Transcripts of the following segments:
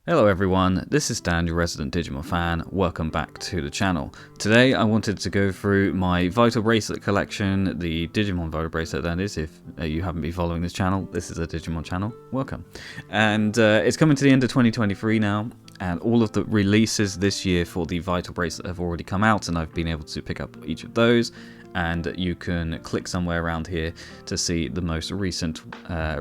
Hello everyone, this is Dan, your resident Digimon fan. Welcome back to the channel. Today I wanted to go through my Vital Bracelet collection, the Digimon Vital Bracelet that is. If you haven't been following this channel, this is a Digimon channel, welcome. And it's coming to the end of 2023 now, and all of the releases this year for the Vital Bracelet have already come out, and I've been able to pick up each of those. And you can click somewhere around here to see the most recent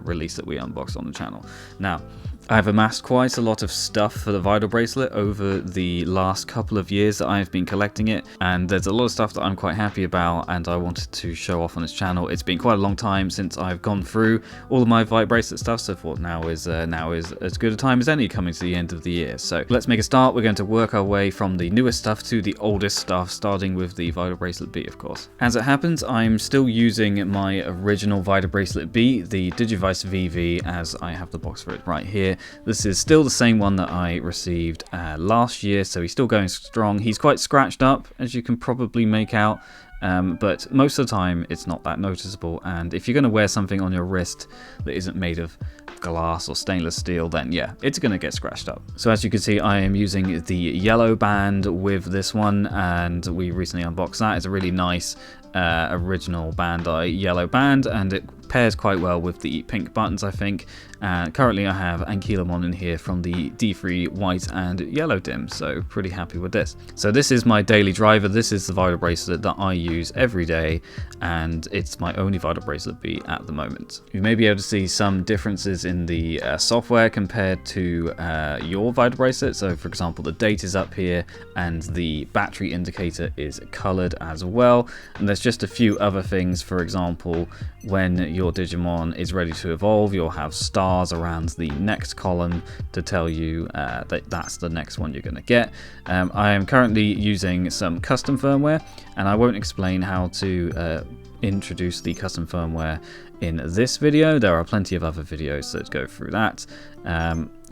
release that we unboxed on the channel. Now, I've amassed quite a lot of stuff for the Vital Bracelet over the last couple of years that I've been collecting it, and there's a lot of stuff that I'm quite happy about and I wanted to show off on this channel. It's been quite a long time since I've gone through all of my Vital Bracelet stuff, so I thought now is as good a time as any coming to the end of the year. So let's make a start. We're going to work our way from the newest stuff to the oldest stuff, starting with the Vital Bracelet B, of course. As it happens, I'm still using my original Vital Bracelet B, the Digivice VV, as I have the box for it right here. This is still the same one that I received last year, so he's still going strong. He's quite scratched up, as you can probably make out, but most of the time it's not that noticeable. And if you're going to wear something on your wrist that isn't made of glass or stainless steel, then yeah, it's going to get scratched up. So as you can see, I am using the yellow band with this one, and we recently unboxed that. It's a really nice original Bandai yellow band, and it pairs quite well with the pink buttons, I think. Currently I have Humulomon in here from the D3 white and yellow dim, so pretty happy with this. So this is my daily driver. This is the Vital Bracelet that I use every day, and it's my only Vital Bracelet B at the moment. You may be able to see some differences in the software compared to your Vital Bracelet. So for example, the date is up here and the battery indicator is colored as well, and there's just a few other things. For example, when your Digimon is ready to evolve, you'll have stars around the next column to tell you that that's the next one you're going to get. I am currently using some custom firmware, and I won't explain how to introduce the custom firmware in this video. There are plenty of other videos that go through that.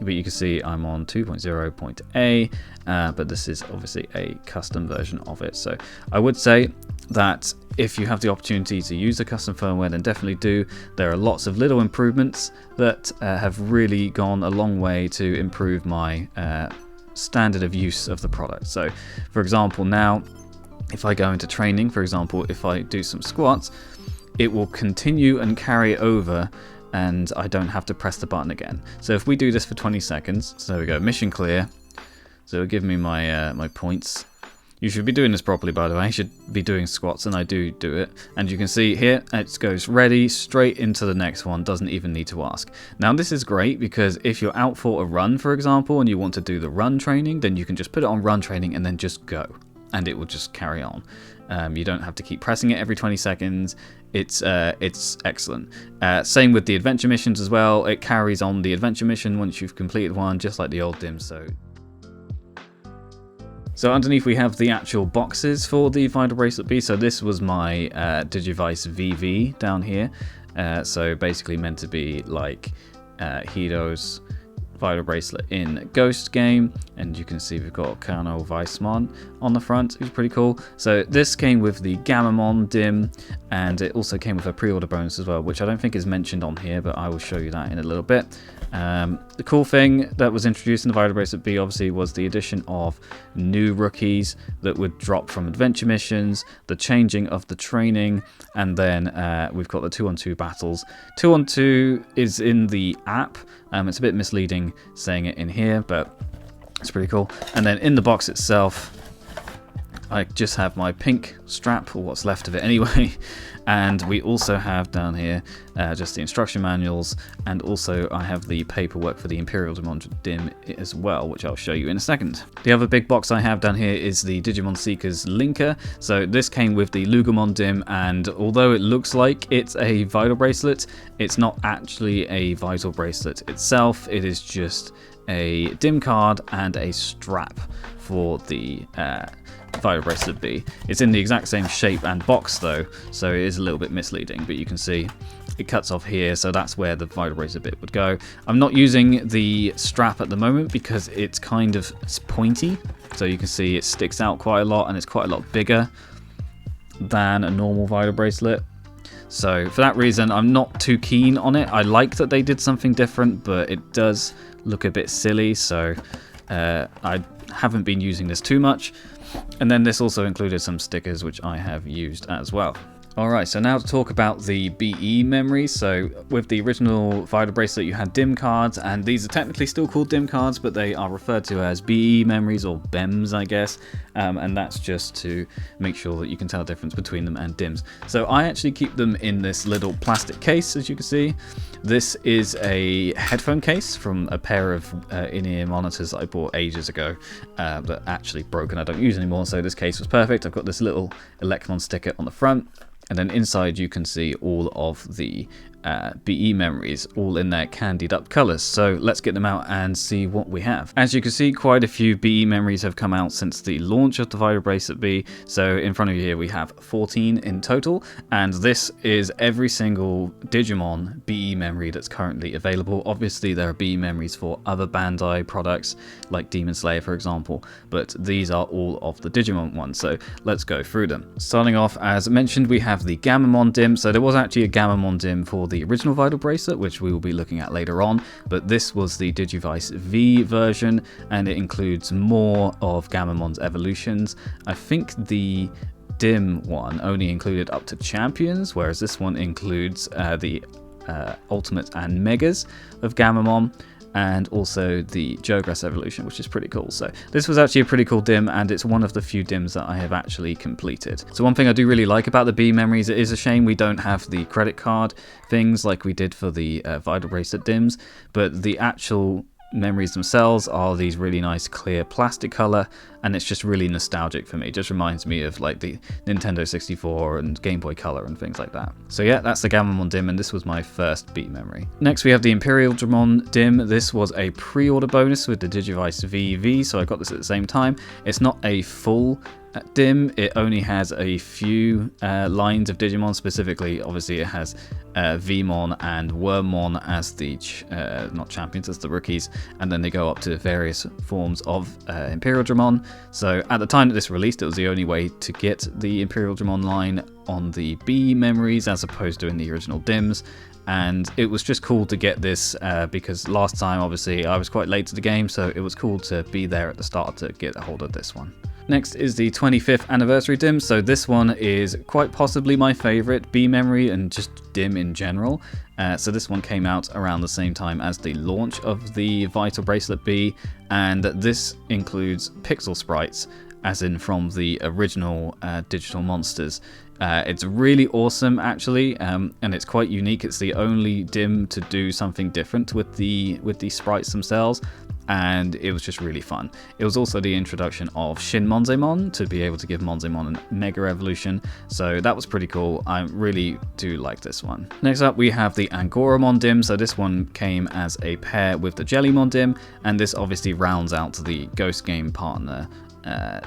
But you can see I'm on 2.0.a, but this is obviously a custom version of it. So I would say that if you have the opportunity to use the custom firmware, then definitely do. There are lots of little improvements that have really gone a long way to improve my standard of use of the product. So for example, now if I go into training, for example, if I do some squats, it will continue and carry over, and I don't have to press the button again. So if we do this for 20 seconds, so there we go, mission clear. So it'll give me my my points. You should be doing this properly, by the way. I should be doing squats, and I do it. And you can see here, it goes ready, straight into the next one, doesn't even need to ask. Now this is great because if you're out for a run, for example, and you want to do the run training, then you can just put it on run training and then just go, and it will just carry on. You don't have to keep pressing it every 20 seconds. It's excellent. Same with the adventure missions as well. It carries on the adventure mission once you've completed one, just like the old dim. So underneath we have the actual boxes for the Vital Bracelet B. So this was my Digivice VV down here. So basically meant to be like Hido's Vital Bracelet in Ghost game, and you can see we've got Kano Weissmon on the front, which is pretty cool. So this came with the Gammamon dim, and it also came with a pre-order bonus as well, which I don't think is mentioned on here, but I will show you that in a little bit. The cool thing that was introduced in the Vital Bracelet B obviously was the addition of new rookies that would drop from adventure missions, the changing of the training, and then we've got the 2-on-2 battles. 2-on-2 is in the app. It's a bit misleading saying it in here, but it's pretty cool. And then in the box itself, I just have my pink strap, or what's left of it anyway, and we also have down here just the instruction manuals, and also I have the paperwork for the Imperial Digimon dim as well, which I'll show you in a second. The other big box I have down here is the Digimon Seekers linker. So this came with the Lugomon dim, and although it looks like it's a Vital Bracelet, it's not actually a Vital Bracelet itself. It is just a dim card and a strap for the Vital Bracelet B. It's in the exact same shape and box though, so it is a little bit misleading, but you can see it cuts off here, so that's where the Vital Bracelet bit would go. I'm not using the strap at the moment because it's kind of pointy, so you can see it sticks out quite a lot, and it's quite a lot bigger than a normal Vital Bracelet. So for that reason, I'm not too keen on it. I like that they did something different, but it does look a bit silly, so I haven't been using this too much. And then this also included some stickers, which I have used as well. Alright, so now to talk about the BE memories. So with the original Vital Bracelet you had DIM cards, and these are technically still called DIM cards, but they are referred to as BE memories, or BEMs I guess, and that's just to make sure that you can tell the difference between them and DIMs. So I actually keep them in this little plastic case, as you can see. This is a headphone case from a pair of in-ear monitors that I bought ages ago that actually broke and I don't use anymore, so this case was perfect. I've got this little Humulomon sticker on the front, and then inside you can see all of the BE memories, all in their candied up colors. So let's get them out and see what we have. As you can see, quite a few BE memories have come out since the launch of the Vital Bracelet B. So in front of you here we have 14 in total, and this is every single Digimon BE memory that's currently available. Obviously there are BE memories for other Bandai products like Demon Slayer for example, but these are all of the Digimon ones, so let's go through them. Starting off, as mentioned, we have the Gamamon DIM. So there was actually a Gamamon DIM for the original Vital Bracelet, which we will be looking at later on, but this was the Digivice V version, and it includes more of Gamamon's evolutions. I think the DIM one only included up to champions, whereas this one includes the Ultimate and Megas of Gamamon, and also the Geograss evolution, which is pretty cool. So this was actually a pretty cool DIM, and it's one of the few DIMs that I have actually completed. So one thing I do really like about the B memories, it is a shame we don't have the credit card things like we did for the Vital Bracelet DIMs, but the actual memories themselves are these really nice clear plastic color, and it's just really nostalgic for me. It just reminds me of like the Nintendo 64 and Game Boy Color and things like that. So yeah, that's the Gamamon DIM, and this was my first B memory. Next we have the Imperial Dramon DIM. This was a pre-order bonus with the Digivice VV, so I got this at the same time. It's not a full DIM, it only has a few lines of Digimon. Specifically, obviously it has Vmon and Wormmon as the not champions, as the rookies, and then they go up to various forms of Imperial Dramon. So at the time that this released, it was the only way to get the Imperial Dramon line on the B memories as opposed to in the original DIMs. And it was just cool to get this because last time obviously I was quite late to the game, so it was cool to be there at the start to get a hold of this one. Next is the 25th anniversary DIM. So this one is quite possibly my favorite B memory and just DIM in general. So this one came out around the same time as the launch of the Vital Bracelet B, and this includes pixel sprites, as in from the original digital monsters. It's really awesome actually, and it's quite unique. It's the only DIM to do something different with the sprites themselves, and it was just really fun. It was also the introduction of Shin Monzaemon to be able to give Monzaemon a Mega Evolution, so that was pretty cool. I really do like this one. Next up we have the Angoramon DIM. So this one came as a pair with the Jellymon DIM, and this obviously rounds out the Ghost Game partner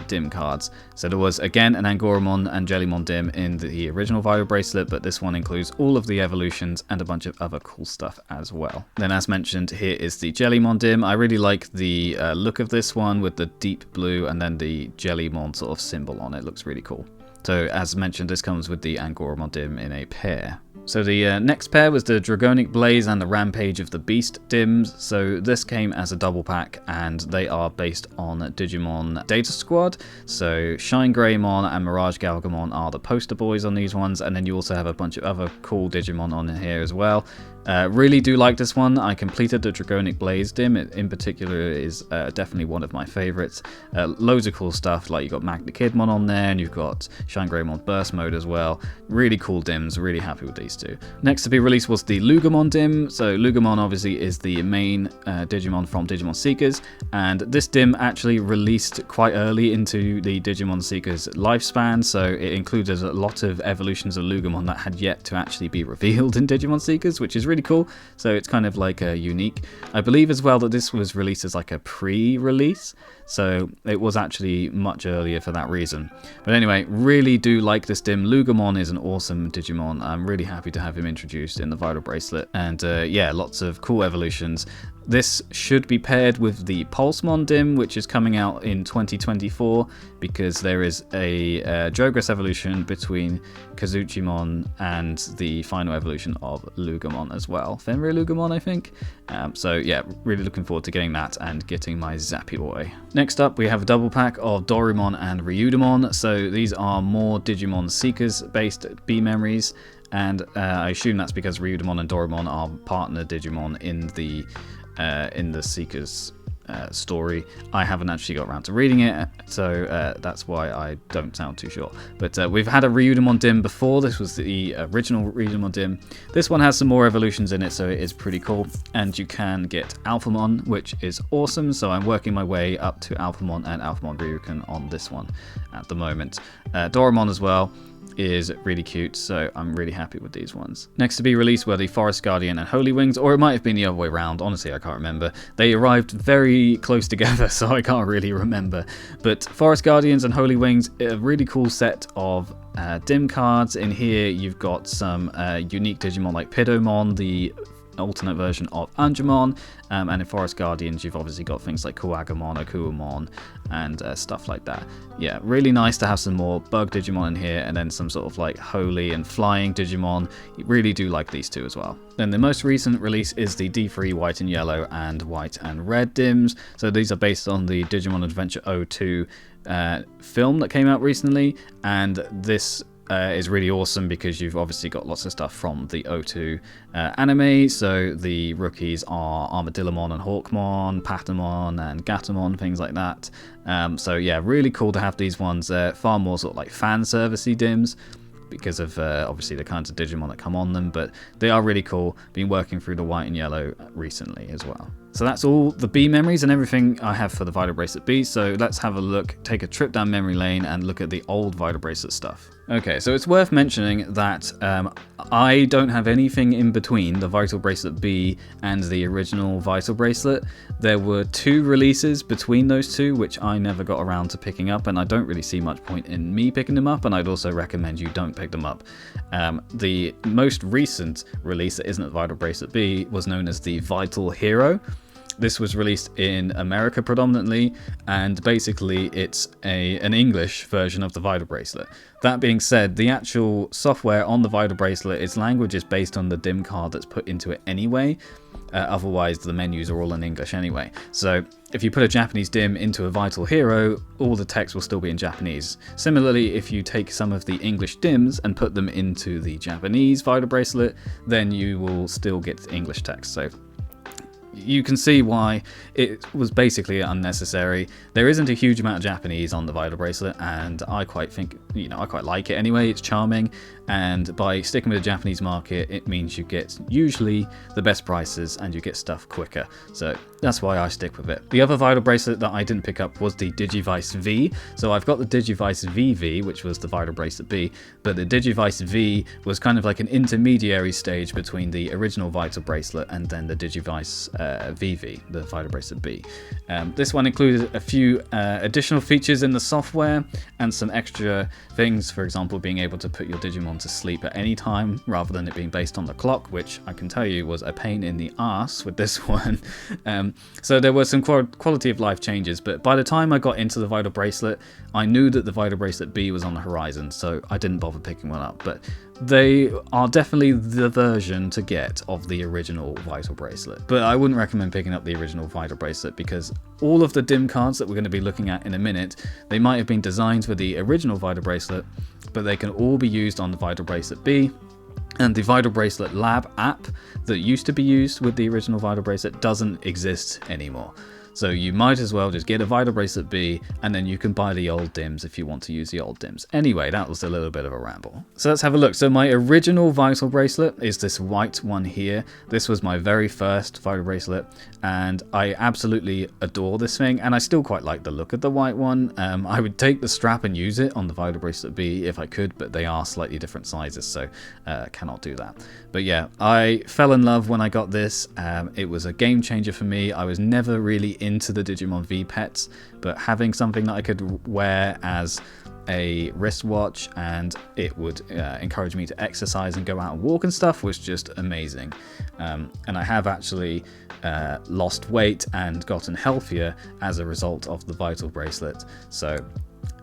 DIM cards. So there was again an Angoramon and Jellymon DIM in the original Vital Bracelet, but this one includes all of the evolutions and a bunch of other cool stuff as well. Then as mentioned, here is the Jellymon DIM. I really like the look of this one with the deep blue and then the Jellymon sort of symbol on it. It looks really cool. So as mentioned, this comes with the Angoramon DIM in a pair. So the next pair was the Dragonic Blaze and the Rampage of the Beast DIMs. So this came as a double pack, and they are based on Digimon Data Squad. So Shine Greymon and Mirage Galgamon are the poster boys on these ones, and then you also have a bunch of other cool Digimon on here as well. Really do like this one. I completed the Dragonic Blaze DIM. It in particular is definitely one of my favorites. Loads of cool stuff, like you've got Magna Kidmon on there, and you've got Shine Greymon Burst Mode as well. Really cool DIMs, really happy with these two. Next to be released was the Lugamon DIM. So Lugamon obviously is the main Digimon from Digimon Seekers, and this DIM actually released quite early into the Digimon Seekers lifespan, so it included a lot of evolutions of Lugamon that had yet to actually be revealed in Digimon Seekers, which is really cool. So it's kind of like a unique. I believe as well that this was released as like a pre-release, so it was actually much earlier for that reason. But anyway, really do like this dim. Lugomon is an awesome Digimon. I'm really happy to have him introduced in the Vital Bracelet, and yeah, lots of cool evolutions. This should be paired with the Pulsemon dim, which is coming out in 2024, because there is a Jogress evolution between Kazuchimon and the final evolution of Lugomon as well. Fenrir Lugomon, I think. So yeah, really looking forward to getting that and getting my Zappy Boy. Next up, we have a double pack of Dorumon and Ryudamon. So these are more Digimon Seekers based B memories. And I assume that's because Ryudamon and Dorumon are partner Digimon in the Seekers story. I haven't actually got around to reading it, so that's why I don't sound too sure. But we've had a Ryudamon dim before. This was the original Ryudamon dim. This one has some more evolutions in it, so it is pretty cool. And you can get Alphamon, which is awesome. So I'm working my way up to Alphamon and Alphamon Ryuken on this one at the moment. Dorumon as well is really cute, so I'm really happy with these ones. Next to be released were the Forest Guardian and Holy Wings, or it might have been the other way around. Honestly, I can't remember. They arrived very close together, so I can't really remember. But Forest Guardians and Holy Wings, a really cool set of dim cards. In here, you've got some unique Digimon like Pidomon, the alternate version of Angemon, and in Forest Guardians you've obviously got things like Kuwagamon, Akuamon, and stuff like that. Yeah, really nice to have some more bug Digimon in here, and then some sort of like holy and flying Digimon. You really do like these two as well. Then the most recent release is the D3 White and Yellow and White and Red dims. So these are based on the Digimon Adventure 02 film that came out recently, and this is really awesome because you've obviously got lots of stuff from the O2 anime. So the rookies are Armadillomon and Hawkmon, Patamon and Gatomon, things like that. So yeah, really cool to have these ones. They're far more sort of like fan servicey dims because of obviously the kinds of Digimon that come on them, but they are really cool. Been working through the White and Yellow recently as well. So that's all the B memories and everything I have for the Vital Bracelet B. So let's have a look, take a trip down memory lane and look at the old Vital Bracelet stuff. Okay, so it's worth mentioning that I don't have anything in between the Vital Bracelet B and the original Vital Bracelet. There were 2 releases between those two, which I never got around to picking up, and I don't really see much point in me picking them up, and I'd also recommend you don't pick them up. The most recent release that isn't the Vital Bracelet B was known as the Vital Hero. This was released in America predominantly, and basically it's an English version of the Vital Bracelet. That being said, the actual software on the Vital Bracelet, its language is based on the DIM card that's put into it anyway. Otherwise, the menus are all in English anyway. So if you put a Japanese DIM into a Vital Hero, all the text will still be in Japanese. Similarly, if you take some of the English DIMs and put them into the Japanese Vital Bracelet, then you will still get English text. So you can see why it was basically unnecessary. There isn't a huge amount of Japanese on the Vital Bracelet, and I quite think, I quite like it anyway. It's charming, and by sticking with the Japanese market, it means you get usually the best prices and you get stuff quicker. So that's why I stick with it. The other Vital Bracelet that I didn't pick up was the Digivice V. So I've got the Digivice VV, which was the Vital Bracelet B, but the Digivice V was kind of like an intermediary stage between the original Vital Bracelet and then the Digivice VV, the Vital Bracelet B. This one included a few additional features in the software and some extra things, for example, being able to put your Digimon to sleep at any time rather than it being based on the clock, which I can tell you was a pain in the ass with this one. So there were some quality of life changes, but by the time I got into the Vital Bracelet, I knew that the Vital Bracelet B was on the horizon, so I didn't bother picking one up. But they are definitely the version to get of the original Vital Bracelet. But I wouldn't recommend picking up the original Vital Bracelet because all of the DIM cards that we're going to be looking at in a minute, they might have been designed for the original Vital Bracelet, but they can all be used on the Vital Bracelet B. And the Vital Bracelet Lab app that used to be used with the original Vital Bracelet doesn't exist anymore. So you might as well just get a Vital Bracelet B, and then you can buy the old DIMs if you want to use the old DIMs. Anyway, that was a little bit of a ramble. So let's have a look. So my original Vital Bracelet is this white one here. This was my very first Vital Bracelet, and I absolutely adore this thing, and I still quite like the look of the white one. I would take the strap and use it on the Vital Bracelet B if I could, but they are slightly different sizes, so cannot do that. But yeah, I fell in love when I got this. It was a game changer for me. I was never really into the Digimon V pets, but having something that I could wear as a wristwatch and it would encourage me to exercise and go out and walk and stuff was just amazing. And I have actually lost weight and gotten healthier as a result of the Vital Bracelet. So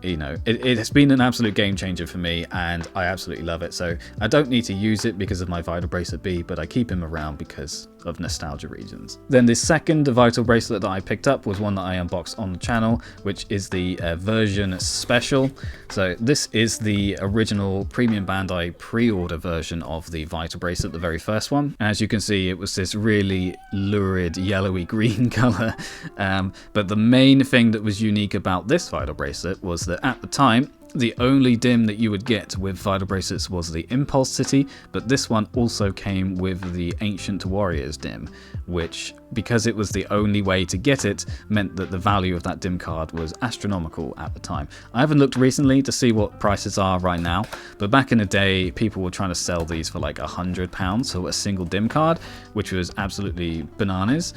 you know, it has been an absolute game changer for me, and I absolutely love it. So I don't need to use it because of my Vital Bracelet B, but I keep him around because of nostalgia reasons. Then the second Vital Bracelet that I picked up was one that I unboxed on the channel, which is the version special. So this is the original Premium Bandai pre-order version of the Vital Bracelet, the very first one. As you can see, it was this really lurid yellowy green color. But the main thing that was unique about this Vital Bracelet was that at the time, the only DIM that you would get with Vital Bracelets was the Impulse City, but this one also came with the Ancient Warriors DIM, which, because it was the only way to get it, meant that the value of that DIM card was astronomical at the time. I haven't looked recently to see what prices are right now, but back in the day, people were trying to sell these for like £100 for a single DIM card, which was absolutely bananas.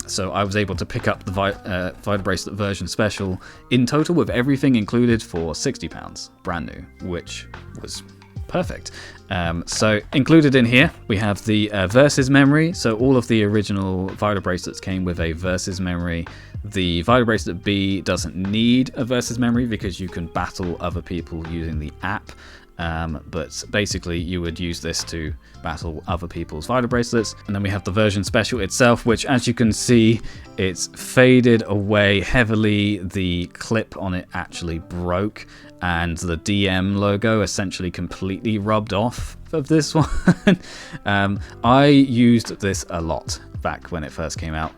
So I was able to pick up the Vital Bracelet version special in total with everything included for £60, brand new, which was perfect. So included in here, we have the Versus memory. So all of the original Vital Bracelets came with a Versus memory. The Vital Bracelet B doesn't need a Versus memory because you can battle other people using the app. But basically you would use this to battle other people's Vital Bracelets. And then we have the version special itself, which, as you can see, it's faded away heavily. The clip on it actually broke, and the DM logo essentially completely rubbed off of this one. I used this a lot back when it first came out,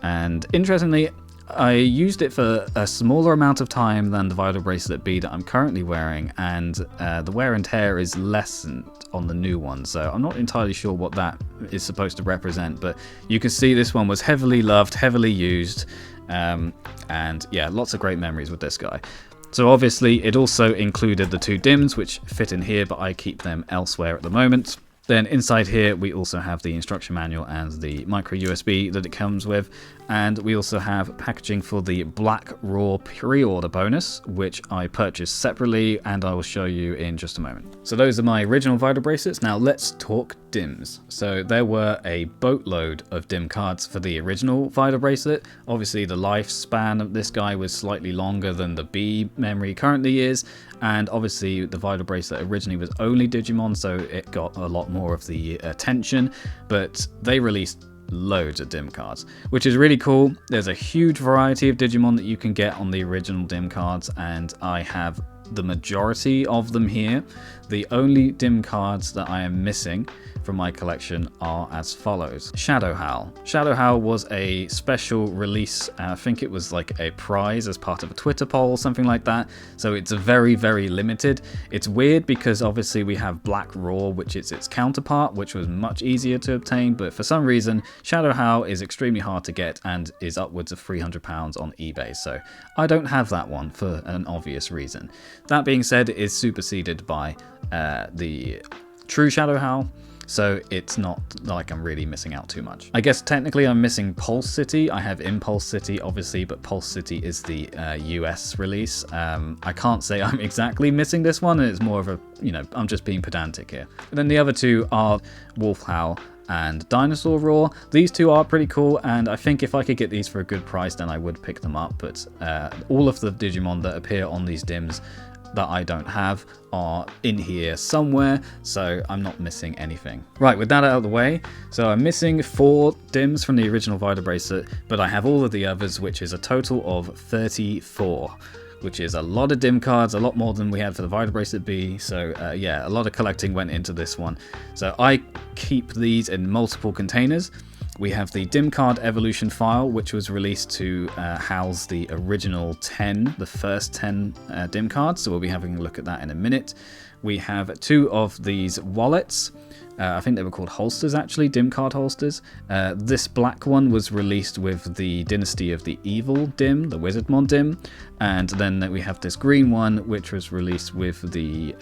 and interestingly, I used it for a smaller amount of time than the Vital Bracelet B that I'm currently wearing, and the wear and tear is lessened on the new one, so I'm not entirely sure what that is supposed to represent, but you can see this one was heavily loved, heavily used, and yeah, lots of great memories with this guy. So obviously it also included the two DIMs, which fit in here, but I keep them elsewhere at the moment. Then inside here we also have the instruction manual and the micro USB that it comes with, and we also have packaging for the Black Raw pre-order bonus, which I purchased separately and I will show you in just a moment. So those are my original Vital Bracelets. Now let's talk DIMs. So there were a boatload of DIM cards for the original Vital Bracelet. Obviously the lifespan of this guy was slightly longer than the B memory currently is, and obviously the Vital Bracelet originally was only Digimon, so it got a lot more of the attention, but they released loads of DIM cards, which is really cool. There's a huge variety of Digimon that you can get on the original DIM cards, and I have the majority of them here. The only DIM cards that I am missing from my collection are as follows. Shadow Howl. Shadow Howl was a special release. I think it was like a prize as part of a Twitter poll, something like that. So it's very, very limited. It's weird because obviously we have Black Raw, which is its counterpart, which was much easier to obtain. But for some reason, Shadow Howl is extremely hard to get and is upwards of £300 on eBay. So I don't have that one for an obvious reason. That being said, it is superseded by the true Shadow Howl, so it's not like I'm really missing out too much. I guess technically I'm missing Pulse City. I have Impulse City, obviously, but Pulse City is the US release. I can't say I'm exactly missing this one, and it's more of a, you know, I'm just being pedantic here. And then the other two are Wolf Howl and Dinosaur Roar. These two are pretty cool, and I think if I could get these for a good price, then I would pick them up, but all of the Digimon that appear on these DIMs that I don't have are in here somewhere, so I'm not missing anything. Right, with that out of the way, so I'm missing 4 DIMs from the original Vital Bracelet, but I have all of the others, which is a total of 34, which is a lot of DIM cards, a lot more than we had for the Vital Bracelet B, so yeah, a lot of collecting went into this one. So I keep these in multiple containers. We have the dim card evolution file, which was released to house the original 10, the first 10 dim cards, so we'll be having a look at that in a minute. We have 2 of these wallets. I think they were called holsters, actually, dim card holsters. This black one was released with the Dynasty of the Evil dim, the Wizardmon dim. And then we have this green one, which was released with the...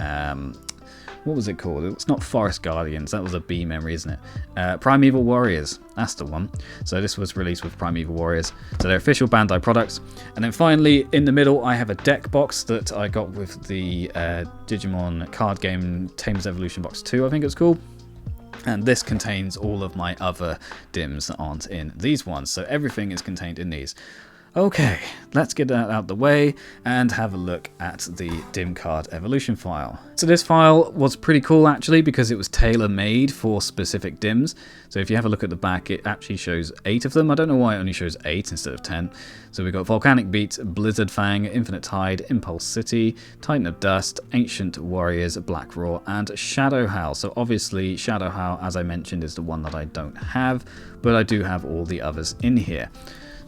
what was it called? It's not Forest Guardians, that was a B memory, isn't it? Primeval Warriors, that's the one. So this was released with Primeval Warriors. So they're official Bandai products. And then finally, in the middle, I have a deck box that I got with the Digimon card game Tamer's Evolution Box 2, I think it's called. And this contains all of my other dims that aren't in these ones. So everything is contained in these. Okay, let's get that out of the way and have a look at the dim card evolution file. So this file was pretty cool actually because it was tailor-made for specific dims. So if you have a look at the back, it actually shows 8 of them. I don't know why it only shows 8 instead of 10. So we've got Volcanic Beat, Blizzard Fang, Infinite Tide, Impulse City, Titan of Dust, Ancient Warriors, Black Roar, and Shadow Howl. So obviously Shadow Howl, as I mentioned, is the one that I don't have, but I do have all the others in here.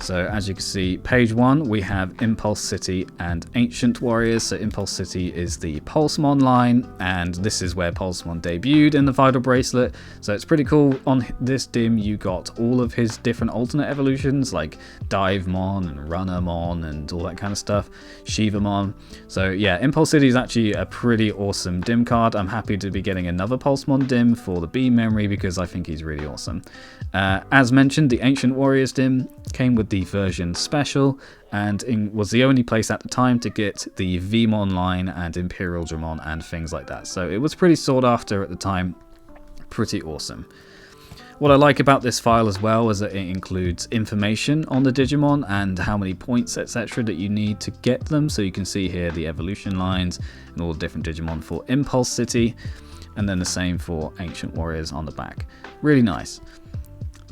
So as you can see, page 1, we have Impulse City and Ancient Warriors. So Impulse City is the Pulsemon line, and this is where Pulsemon debuted in the Vital Bracelet. So it's pretty cool. On this dim, you got all of his different alternate evolutions, like Divemon and Runnermon and all that kind of stuff, Shivamon. So yeah, Impulse City is actually a pretty awesome dim card. I'm happy to be getting another Pulsemon dim for the B memory because I think he's really awesome. As mentioned, the Ancient Warriors dim came with the version special and was the only place at the time to get the Vmon line and Imperial Dramon and things like that. So it was pretty sought after at the time. Pretty awesome. What I like about this file as well is that it includes information on the Digimon and how many points, etc. that you need to get them. So you can see here the evolution lines and all the different Digimon for Impulse City, and then the same for Ancient Warriors on the back. Really nice.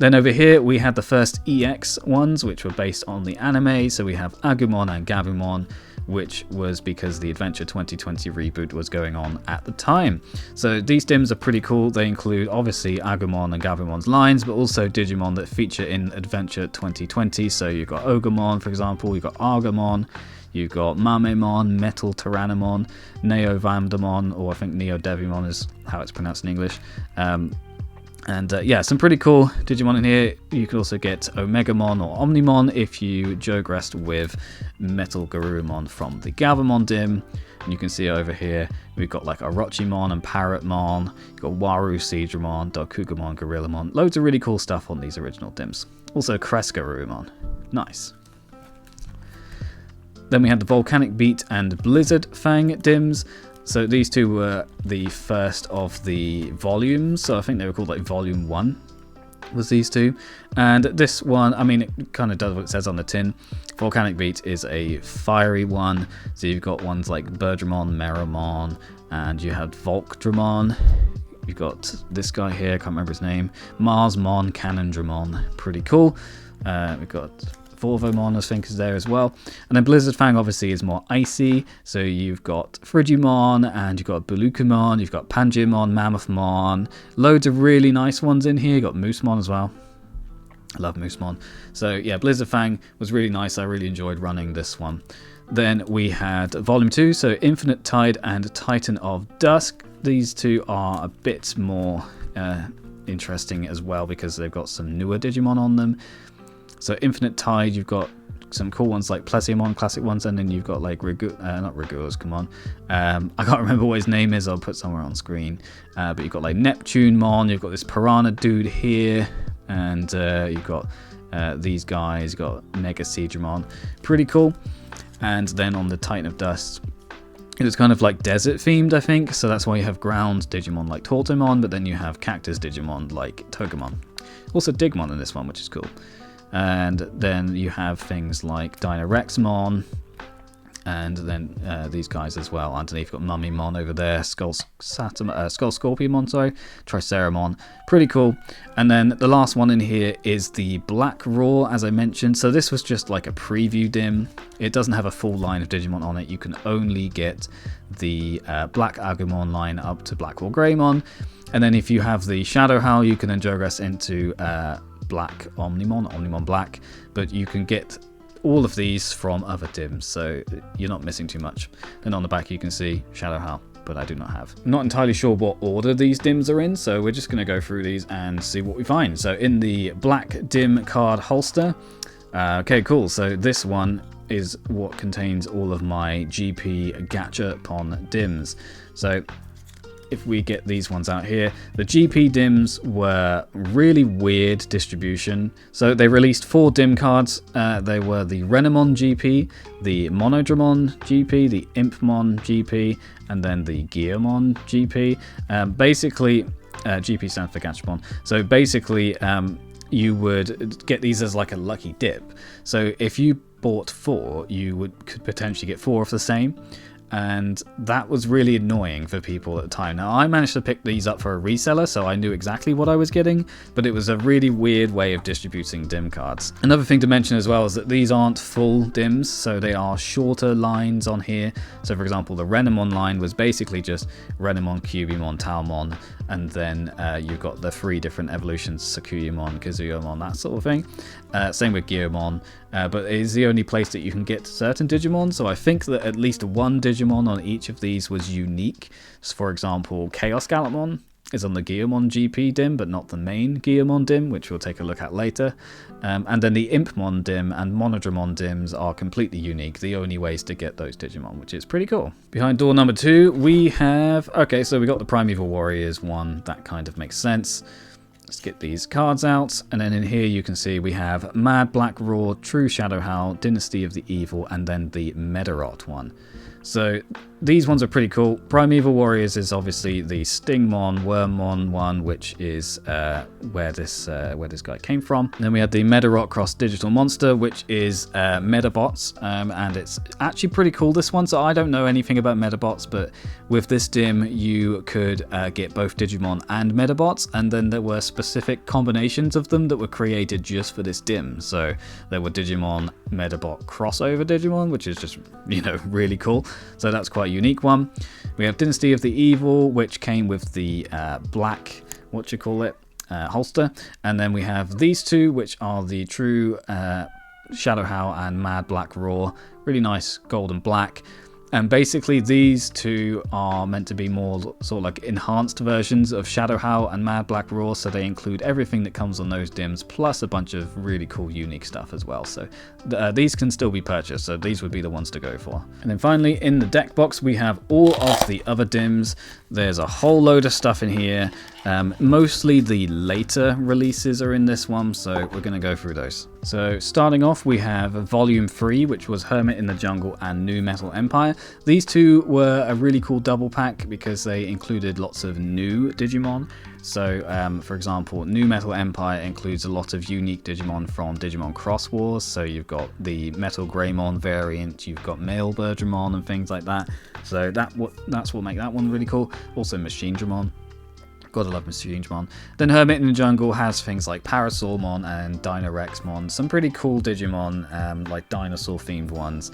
Then over here we had the first EX ones, which were based on the anime. So we have Agumon and Gabumon, which was because the Adventure 2020 reboot was going on at the time. So these dims are pretty cool. They include obviously Agumon and Gabumon's lines, but also Digimon that feature in Adventure 2020. So you've got Ogremon, for example, you've got Argamon, you've got Mamemon, Metal Tyrannomon, Neo Vandamon, or I think Neo Devimon is how it's pronounced in English. Yeah, some pretty cool Digimon in here. You can also get Omegamon or Omnimon if you Jogressed with Metal Garurumon from the Gabumon dim. And you can see over here, we've got like Orochimon and Parrotmon. You've got Waru, Seadramon, Dokugamon, Gorillamon. Loads of really cool stuff on these original dims. Also Cresgarurumon. Nice. Then we had the Volcanic Beat and Blizzard Fang dims. So these two were the first of the volumes. So I think they were called like Volume 1 was these two. And this one, I mean, it kind of does what it says on the tin. Volcanic Beat is a fiery one. So you've got ones like Birdramon, Meramon, and you had Volkdramon. You've got this guy here, I can't remember his name. Marsmon, Cannondramon. Pretty cool. We've got Volvomon, I think, is there as well. And then Blizzard Fang obviously is more icy. So you've got Frigimon, and you've got Balukamon, you've got Panjimon, Mammothmon. Loads of really nice ones in here. You've got Moosemon as well. I love Moosemon. So yeah, Blizzard Fang was really nice. I really enjoyed running this one. Then we had Volume 2, so Infinite Tide and Titan of Dusk. These two are a bit more interesting as well because they've got some newer Digimon on them. So Infinite Tide, you've got some cool ones like Plesiomon, classic ones, and then you've got like not Regulus, come on. I can't remember what his name is, I'll put somewhere on screen. But you've got like Neptunemon, you've got this Piranha dude here, and you've got these guys, you've got Mega Seadramon. Pretty cool. And then on the Titan of Dust, it was kind of like desert themed, I think, so that's why you have ground Digimon like Tortomon, but then you have cactus Digimon like Togemon. Also Digmon in this one, which is cool. And then you have things like Dynarexmon, and then these guys as well. Underneath, you've got Mummymon over there, Skull Scorpiomon, sorry, Triceramon. Pretty cool. And then the last one in here is the Black Roar, as I mentioned. So this was just like a preview dim. It doesn't have a full line of Digimon on it. You can only get the Black Agumon line up to Black Roar Greymon. And then if you have the Shadow Howl, you can then Jogress into Black Omnimon, Omnimon Black, but you can get all of these from other DIMs, so you're not missing too much. Then on the back you can see Shadow Howl, but I do not have. I'm not entirely sure what order these DIMs are in, so we're just going to go through these and see what we find. So in the black DIM card holster, okay, cool. So this one is what contains all of my GP Gachapon DIMs. So if we get these ones out here, the GP DIMs were really weird distribution. So they released 4 DIM cards. They were the Renamon GP, the Monodramon GP, the Impmon GP, and then the Geomon GP. Basically, GP stands for Gachapon. So basically, you would get these as like a lucky dip. So if you bought 4, you could potentially get 4 of the same. And that was really annoying for people at the time. Now, I managed to pick these up for a reseller, so I knew exactly what I was getting, but it was a really weird way of distributing DIM cards. Another thing to mention as well is that these aren't full DIMs, so they are shorter lines on here. So, for example, the Renamon line was basically just Renamon, Cubimon, Talmon, and then you've got the 3 different evolutions, Sakuyamon, Kazuyamon, that sort of thing. Same with Geomon, but it is the only place that you can get certain Digimon, so I think that at least one Digimon on each of these was unique. So for example, Chaos Gallopmon is on the Geomon GP DIM, but not the main Geomon DIM, which we'll take a look at later. And then the Impmon DIM and Monodramon DIMs are completely unique, the only ways to get those Digimon, which is pretty cool. Behind door number 2, we have... Okay, so we got the Primeval Warriors one, that kind of makes sense. Let's get these cards out, and then in here you can see we have Mad Black Roar, True Shadow Howl, Dynasty of the Evil, and then the Medarot one. So these ones are pretty cool. Primeval Warriors is obviously the Stingmon, Wormmon one, which is where this guy came from. And then we had the Medarot Cross Digital Monster, which is Medabots, and it's actually pretty cool, this one. So I don't know anything about Medabots, but with this DIM you could get both Digimon and Medabots, and then there were specific combinations of them that were created just for this DIM. So there were Digimon Medabot crossover Digimon, which is just, you know, really cool. So that's quite a unique one. We have Dynasty of the Evil, which came with the black, holster. And then we have these two, which are the true Shadow Howl and Mad Black Roar. Really nice gold and black. And basically these two are meant to be more sort of like enhanced versions of Shadow Howl and Mad Black Roar, so they include everything that comes on those DIMs, plus a bunch of really cool unique stuff as well. So these can still be purchased, so these would be the ones to go for. And then finally in the deck box we have all of the other DIMs. There's a whole load of stuff in here. Mostly the later releases are in this one, so we're going to go through those. So starting off we have Volume 3, which was Hermit in the Jungle and New Metal Empire. These two were a really cool double pack because they included lots of new Digimon. So for example, New Metal Empire includes a lot of unique Digimon from Digimon Cross Wars. So you've got the Metal Greymon variant, you've got Male Birdramon and things like that. So that's what makes that one really cool. Also Machine Dramon. Gotta love Machine Dramon. Then Hermit in the Jungle has things like Parasaurmon and Dinorexmon. Some pretty cool Digimon, like dinosaur themed ones.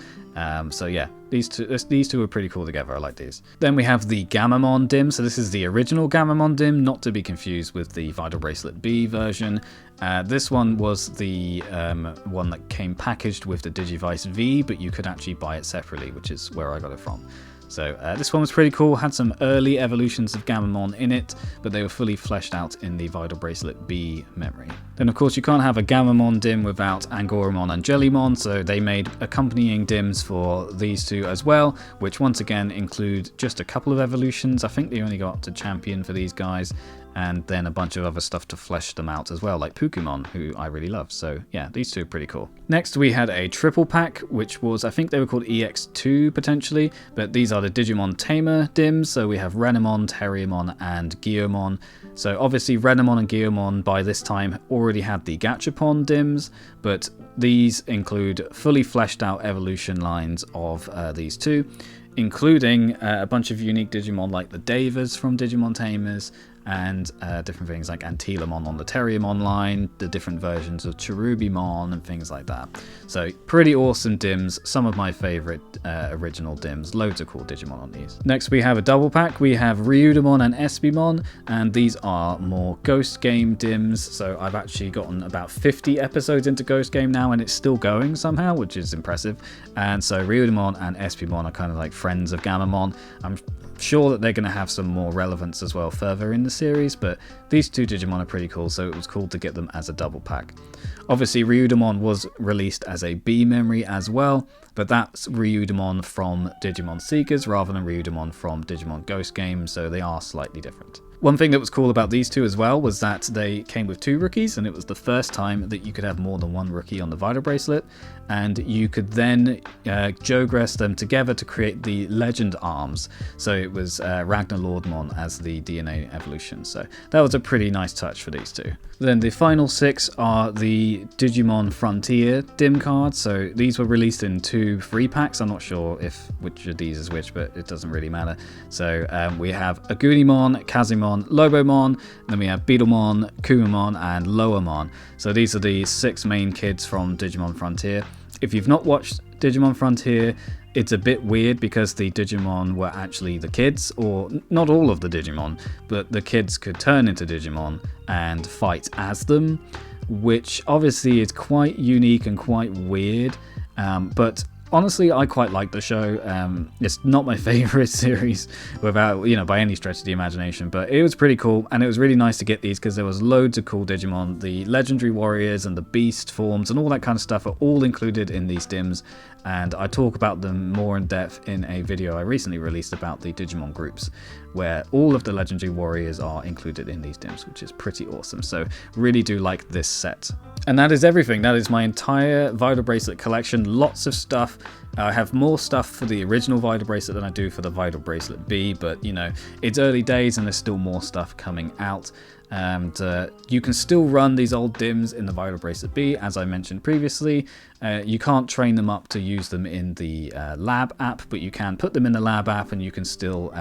So yeah, these two are pretty cool together. I like these. Then we have the Gamamon DIM. So this is the original Gamamon DIM, not to be confused with the Vital Bracelet B version. This one was the one that came packaged with the Digivice V, but you could actually buy it separately, which is where I got it from. So this one was pretty cool, had some early evolutions of Gamamon in it, but they were fully fleshed out in the Vital Bracelet B memory. Then of course you can't have a Gamamon DIM without Angoramon and Jellymon, so they made accompanying DIMs for these two as well, which once again include just a couple of evolutions. I think they only got up to Champion for these guys, and then a bunch of other stuff to flesh them out as well, like Pukumon, who I really love. So yeah, these two are pretty cool. Next we had a triple pack, which was, I think they were called EX2 potentially, but these are the Digimon Tamer DIMs. So we have Renamon, Terriermon, and Geomon. So obviously Renamon and Geomon by this time already had the Gachapon DIMs, but these include fully fleshed out evolution lines of these two, including a bunch of unique Digimon like the Davers from Digimon Tamers, and different things like Antilomon on the Terriermon line, the different versions of Cherubimon and things like that. So pretty awesome Dims, some of my favourite original Dims, loads of cool Digimon on these. Next we have a double pack, we have Ryudamon and Espimon, and these are more Ghost Game Dims, so I've actually gotten about 50 episodes into Ghost Game now and it's still going somehow, which is impressive. And so Ryudamon and Espimon are kind of like friends of Gamamon. I'm sure that they're going to have some more relevance as well further in the series, but these two Digimon are pretty cool, so it was cool to get them as a double pack. Obviously Ryudamon was released as a B memory as well, but that's Ryudamon from Digimon Seekers rather than Ryudamon from Digimon Ghost Game, so they are slightly different. One thing that was cool about these two as well was that they came with 2 rookies, and it was the first time that you could have more than 1 rookie on the Vital Bracelet, and you could then Jogress them together to create the Legend Arms. So it was Ragnar Lordmon as the DNA evolution, so that was a pretty nice touch for these two. Then the final 6 are the Digimon Frontier Dim cards, so these were released in 2 free packs. I'm not sure which of these is which, but it doesn't really matter. So we have Agunimon, Kazimon, Lobomon, then we have Beetlemon, Kumamon, and Loamon. So these are the 6 main kids from Digimon Frontier. If you've not watched Digimon Frontier, it's a bit weird because the Digimon were actually the kids, or not all of the Digimon, but the kids could turn into Digimon and fight as them, which obviously is quite unique and quite weird, but honestly, I quite like the show. It's not my favorite series without, by any stretch of the imagination, but it was pretty cool, and it was really nice to get these because there was loads of cool Digimon. The Legendary Warriors and the Beast forms and all that kind of stuff are all included in these Dims, and I talk about them more in depth in a video I recently released about the Digimon groups, where all of the Legendary Warriors are included in these Dims, which is pretty awesome. So really do like this set. And that is everything. That is my entire Vital Bracelet collection. Lots of stuff. I have more stuff for the original Vital Bracelet than I do for the Vital Bracelet B, but it's early days and there's still more stuff coming out. And you can still run these old Dims in the Vital Bracelet B, as I mentioned previously. You can't train them up to use them in the lab app, but you can put them in the lab app and you can still,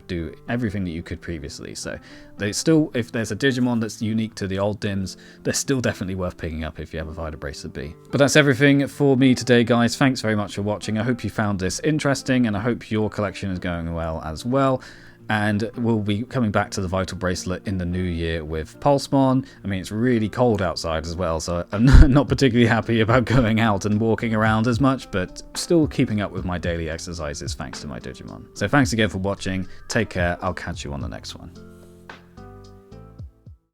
do everything that you could previously. So they still, if there's a Digimon that's unique to the old Dims, they're still definitely worth picking up if you have a Vital Bracelet B. But that's everything for me today, guys. Thanks very much for watching. I hope you found this interesting, and I hope your collection is going well as well. And we'll be coming back to the Vital Bracelet in the new year with Pulsemon. I mean, it's really cold outside as well, so I'm not particularly happy about going out and walking around as much, but still keeping up with my daily exercises thanks to my Digimon. So thanks again for watching. Take care. I'll catch you on the next one.